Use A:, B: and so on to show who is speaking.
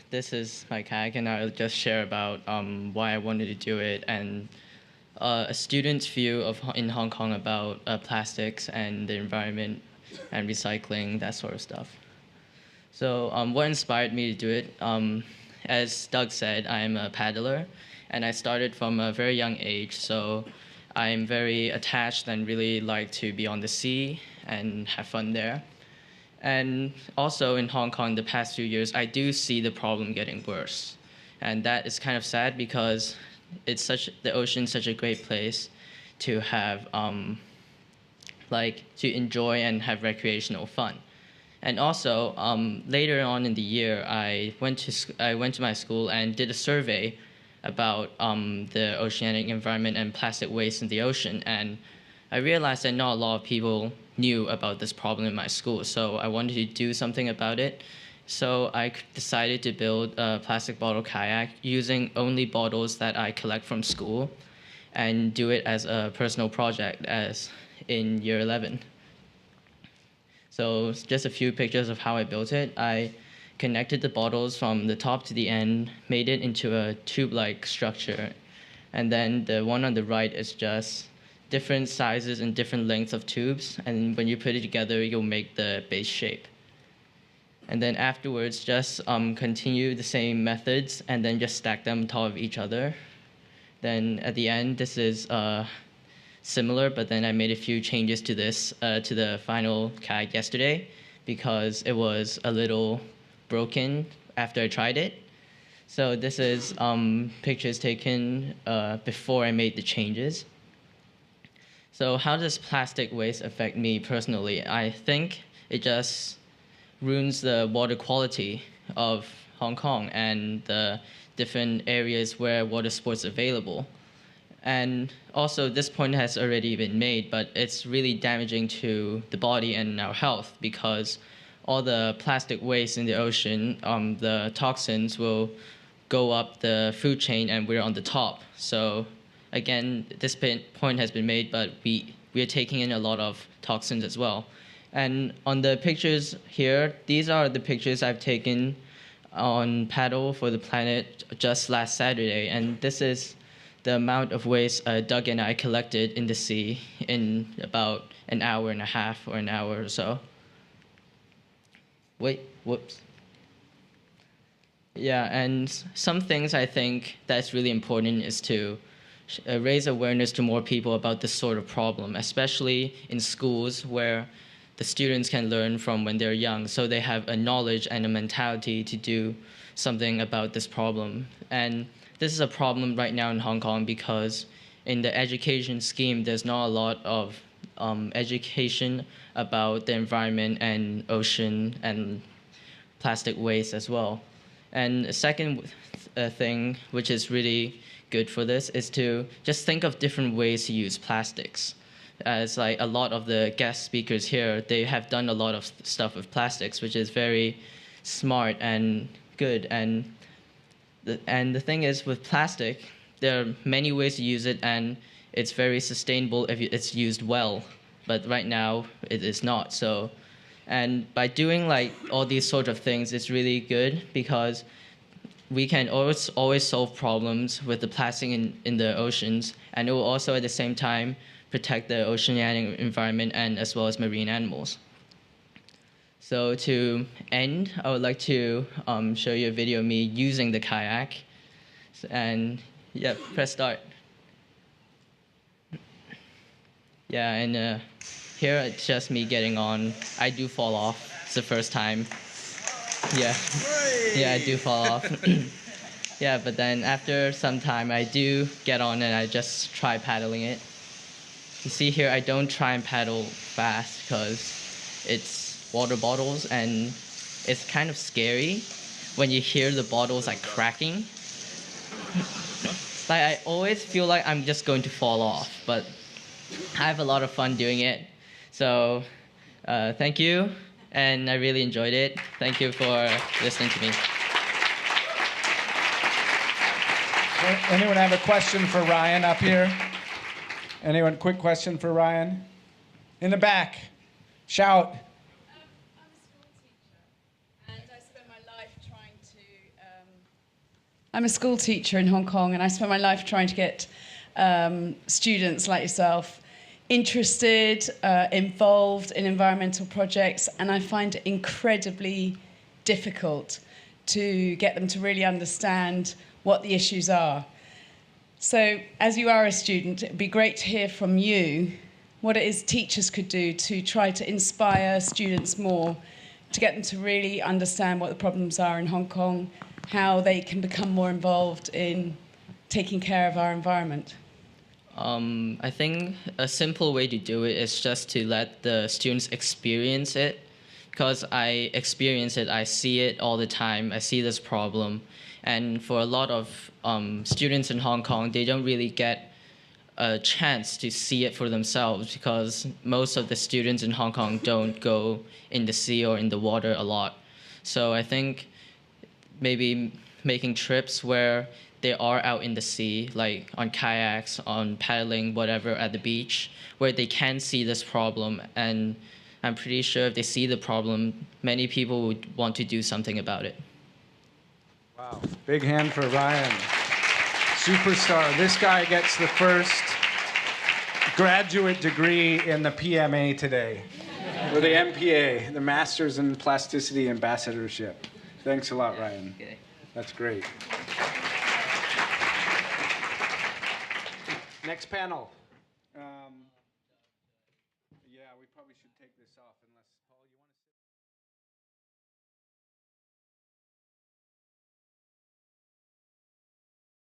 A: this is my kayak, and I'll just share about why I wanted to do it and a student's view of in Hong Kong about plastics and the environment and recycling, that sort of stuff. So what inspired me to do it? As Doug said, I'm a paddler, and I started from a very young age. So I'm very attached and really like to be on the sea and have fun there. And also in Hong Kong, the past few years, I do see the problem getting worse. And that is kind of sad because the ocean's such a great place to have, to enjoy and have recreational fun. And also, later on in the year, I went to my school and did a survey about the oceanic environment and plastic waste in the ocean. And I realized that not a lot of people knew about this problem in my school, so I wanted to do something about it. So I decided to build a plastic bottle kayak using only bottles that I collect from school and do it as a personal project as in year 11. So just a few pictures of how I built it. I connected the bottles from the top to the end, made it into a tube-like structure. And then the one on the right is just different sizes and different lengths of tubes, and when you put it together, you'll make the base shape. And then afterwards, just continue the same methods, and then just stack them on top of each other. Then at the end, this is similar, but then I made a few changes to this, to the final kayak yesterday, because it was a little broken after I tried it. So this is pictures taken before I made the changes. So how does plastic waste affect me personally? I think it just ruins the water quality of Hong Kong and the different areas where water sports are available. And also, this point has already been made, but it's really damaging to the body and our health because all the plastic waste in the ocean, the toxins will go up the food chain and we're on the top. So again, this point has been made, but we are taking in a lot of toxins as well. And on the pictures here, these are the pictures I've taken on Paddle for the Planet just last Saturday. And this is the amount of waste Doug and I collected in the sea in about an hour and a half or an hour or so. Wait, whoops. Yeah, and some things I think that's really important is to raise awareness to more people about this sort of problem, especially in schools where the students can learn from when they're young, so they have a knowledge and a mentality to do something about this problem. And this is a problem right now in Hong Kong because in the education scheme, there's not a lot of education about the environment and ocean and plastic waste as well. And a second thing, which is really good for this, is to just think of different ways to use plastics. As like a lot of the guest speakers here, they have done a lot of stuff with plastics, which is very smart and good. And the thing is, with plastic, there are many ways to use it, and it's very sustainable if it's used well. But right now, it is not. So, and by doing like all these sort of things, it's really good because we can always solve problems with the plastic in the oceans, and it will also at the same time protect the oceanic environment and as well as marine animals. So to end, I would like to show you a video of me using the kayak. And yeah, press start. Yeah, and here it's just me getting on. I do fall off. It's the first time. Yeah, yeah, I do fall off. Yeah, but then after some time, I do get on and I just try paddling it. You see here, I don't try and paddle fast because it's water bottles and it's kind of scary when you hear the bottles like cracking. Like I always feel like I'm just going to fall off, but I have a lot of fun doing it. So thank you, and I really enjoyed it. Thank you for listening to me.
B: Anyone have a question for Ryan up here? Anyone, quick question for Ryan? In the back, shout.
C: I'm a school teacher, and I spend my life trying to I'm a school teacher in Hong Kong, and I spent my life trying to get students like yourself interested, involved in environmental projects, and I find it incredibly difficult to get them to really understand what the issues are. So, as you are a student, it'd be great to hear from you what it is teachers could do to try to inspire students more, to get them to really understand what the problems are in Hong Kong, how they can become more involved in taking care of our environment.
A: I think a simple way to do it is just to let the students experience it, because I experience it, I see it all the time, I see this problem. And for a lot of students in Hong Kong, they don't really get a chance to see it for themselves, because most of the students in Hong Kong don't go in the sea or in the water a lot. So I think maybe making trips where they are out in the sea, like on kayaks, on paddling, whatever, at the beach, where they can see this problem. And I'm pretty sure if they see the problem, many people would want to do something about it.
B: Wow. Big hand for Ryan. Superstar. This guy gets the first graduate degree in the PMA today, or the MPA, the Masters in Plasticity Ambassadorship. Thanks a lot, Ryan.
A: Okay.
B: That's great. Next panel. Yeah, we probably should take this off and let